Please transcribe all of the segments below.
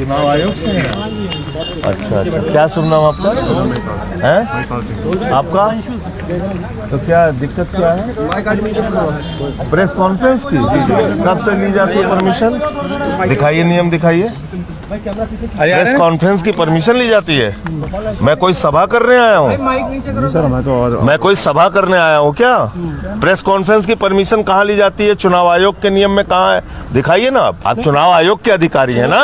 चुनाव आयोग से हैं। अच्छा अच्छा, क्या शुभ नाम आपका है? आपका तो क्या दिक्कत क्या है? प्रेस कॉन्फ्रेंस की कब से ली जाती है परमिशन? दिखाइए, नियम दिखाइए। प्रेस कॉन्फ्रेंस की परमिशन ली जाती है? मैं कोई सभा करने आया हूँ? मैं कोई सभा करने आया हूँ क्या? प्रेस कॉन्फ्रेंस की परमिशन कहाँ ली जाती है? चुनाव आयोग के नियम में कहाँ है? दिखाइए ना। आप चुनाव आयोग के अधिकारी हैं ना,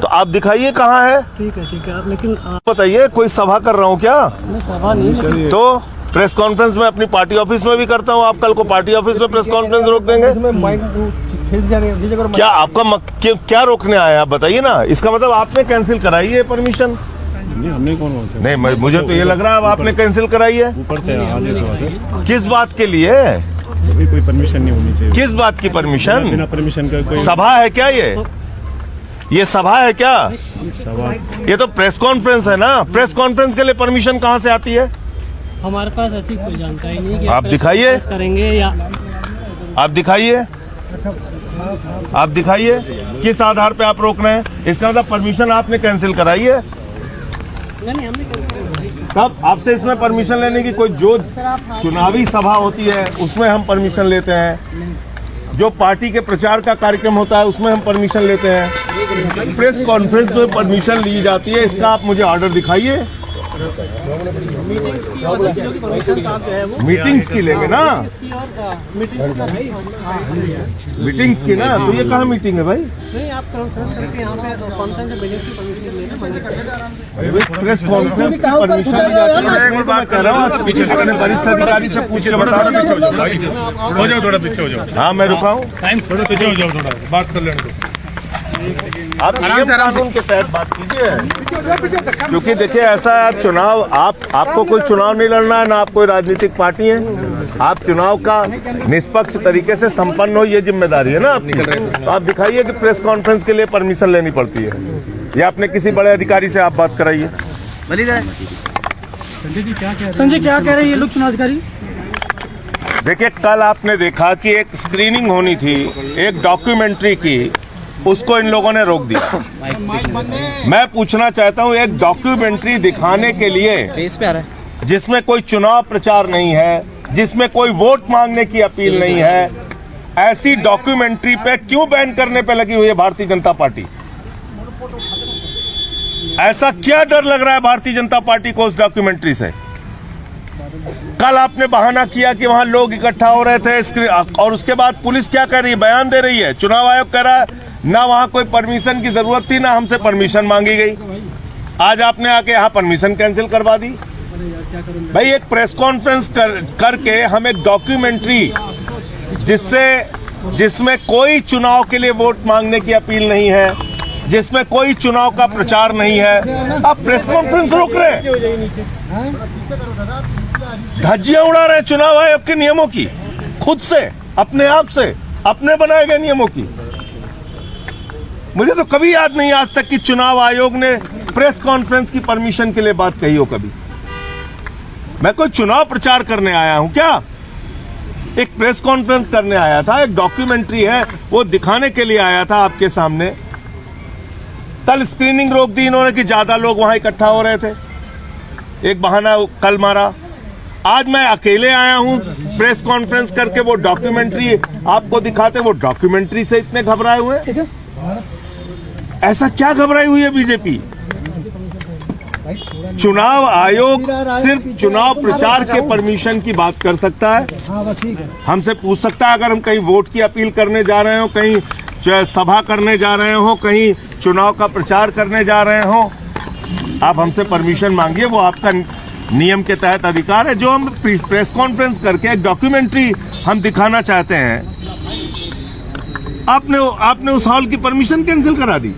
तो आप दिखाइए कहाँ है। ठीक है लेकिन बताइए, कोई सभा कर रहा हूँ क्या? सभा नहीं। तो प्रेस कॉन्फ्रेंस में अपनी पार्टी ऑफिस में भी करता हूँ। आप कल को पार्टी ऑफिस में प्रेस कॉन्फ्रेंस रोक देंगे? क्या आपका क्या रोकने आए आप बताइए ना। इसका मतलब आपने कैंसिल कराई है परमिशन? नहीं, हमने कौन बोलते? नहीं, मुझे तो ये लग रहा है अब आपने कैंसिल कराई है। ऊपर से आदेश हुआ था। किस बात के लिए? अभी कोई परमिशन नहीं होनी चाहिए। किस बात की परमिशन? बिना परमिशन का कोई सभा है क्या? ये सभा है क्या? सभा? ये तो प्रेस कॉन्फ्रेंस है ना। प्रेस कॉन्फ्रेंस के लिए परमिशन कहाँ से आती है? हमारे पास ऐसी कोई जानकारी नहीं कि आप दिखाइए। करेंगे या आप दिखाइए, आप दिखाइए किस आधार पे आप रोक रहे हैं। इसका मतलब परमिशन आपने कैंसिल कराई है। नहीं हमने तब आपसे इसमें परमिशन लेने की कोई, जो चुनावी सभा होती है उसमें हम परमिशन लेते हैं, जो पार्टी के प्रचार का कार्यक्रम होता है उसमें हम परमिशन लेते हैं। प्रेस कॉन्फ्रेंस में परमिशन ली जाती है, इसका आप मुझे ऑर्डर दिखाइए। मीटिंग्स की लेंगे ना, मीटिंग्स की ना। तो ये कहाँ मीटिंग है भाई? नहीं आप कॉन्फ्रेंस करके यहाँ पे कॉन्फ्रेंस में बिजनेस की परमिशन लेना। प्रेस कॉन्फ्रेंस की परमिशन ली जाती है। एक बात कह रहा हूँ, पीछे अपने वरिष्ठ अधिकारी से पूछ रहे, बता रहे। हो जाओ, थोड़ा पीछे हो जाओ। हाँ मैं रुका हूँ, थोड़ा पीछे हो जाओ, थोड़ा बात कर लेने दो। आप नियम कानून के तहत बात कीजिए। क्योंकि देखिए ऐसा है, आप चुनाव, आपको कोई चुनाव नहीं लड़ना है ना, आप कोई राजनीतिक पार्टी है। आप चुनाव का निष्पक्ष तरीके से संपन्न हो, ये जिम्मेदारी है ना आपकी। तो आप दिखाइए कि प्रेस कॉन्फ्रेंस के लिए परमिशन लेनी पड़ती है, या अपने किसी बड़े अधिकारी से आप बात कराइए। संजय क्या कह रहे हैं ये लोग चुनाव अधिकारी? देखिए कल आपने देखा कि एक स्क्रीनिंग होनी थी एक डॉक्यूमेंट्री की, उसको इन लोगों ने रोक दिया। मैं पूछना चाहता हूं, एक डॉक्यूमेंट्री दिखाने के लिए जिसमें कोई चुनाव प्रचार नहीं है, जिसमें कोई वोट मांगने की अपील नहीं है, ऐसी डॉक्यूमेंट्री पे क्यों बैन करने पे लगी हुई है भारतीय जनता पार्टी? ऐसा क्या डर लग रहा है भारतीय जनता पार्टी को उस डॉक्यूमेंट्री से? कल आपने बहाना किया कि वहां लोग इकट्ठा हो रहे थे, और उसके बाद पुलिस क्या कर रही है? बयान दे रही है। चुनाव आयोग कह रहा है ना वहां कोई परमिशन की जरूरत थी, ना हमसे परमिशन मांगी गई। आज आपने आके यहाँ परमिशन कैंसिल करवा दी। भाई एक प्रेस कॉन्फ्रेंस करके हम एक डॉक्यूमेंट्री जिसमें कोई चुनाव के लिए वोट मांगने की अपील नहीं है, जिसमें कोई चुनाव का प्रचार नहीं है, आप प्रेस कॉन्फ्रेंस रोक रहे हैं, धज्जियां उड़ा रहे हैं चुनाव आयोग के नियमों की, खुद से, अपने आप से, अपने बनाए गए नियमों की। मुझे तो कभी याद नहीं आज तक कि चुनाव आयोग ने प्रेस कॉन्फ्रेंस की परमिशन के लिए बात कही हो कभी। मैं कोई चुनाव प्रचार करने आया हूं क्या? एक प्रेस कॉन्फ्रेंस करने आया था, एक डॉक्यूमेंट्री है वो दिखाने के लिए आया था आपके सामने। कल स्क्रीनिंग रोक दी इन्होंने कि ज्यादा लोग वहां इकट्ठा हो रहे थे, एक बहाना कल मारा। आज मैं अकेले आया हूं प्रेस कॉन्फ्रेंस करके, वो डॉक्यूमेंट्री आपको दिखाते, वो डॉक्यूमेंट्री से इतने घबराए हुए हैं। ऐसा क्या घबराई हुई है बीजेपी? चुनाव आयोग सिर्फ चुनाव प्रचार के परमिशन की बात कर सकता है, हमसे पूछ सकता है अगर हम कहीं वोट की अपील करने जा रहे हो, कहीं सभा करने जा रहे हो, कहीं चुनाव का प्रचार करने जा रहे हो, आप हमसे परमिशन मांगिए, वो आपका नियम के तहत अधिकार है। जो हम प्रेस कॉन्फ्रेंस करके एक डॉक्यूमेंट्री हम दिखाना चाहते हैं, आपने उस हॉल की परमिशन कैंसिल करा दी।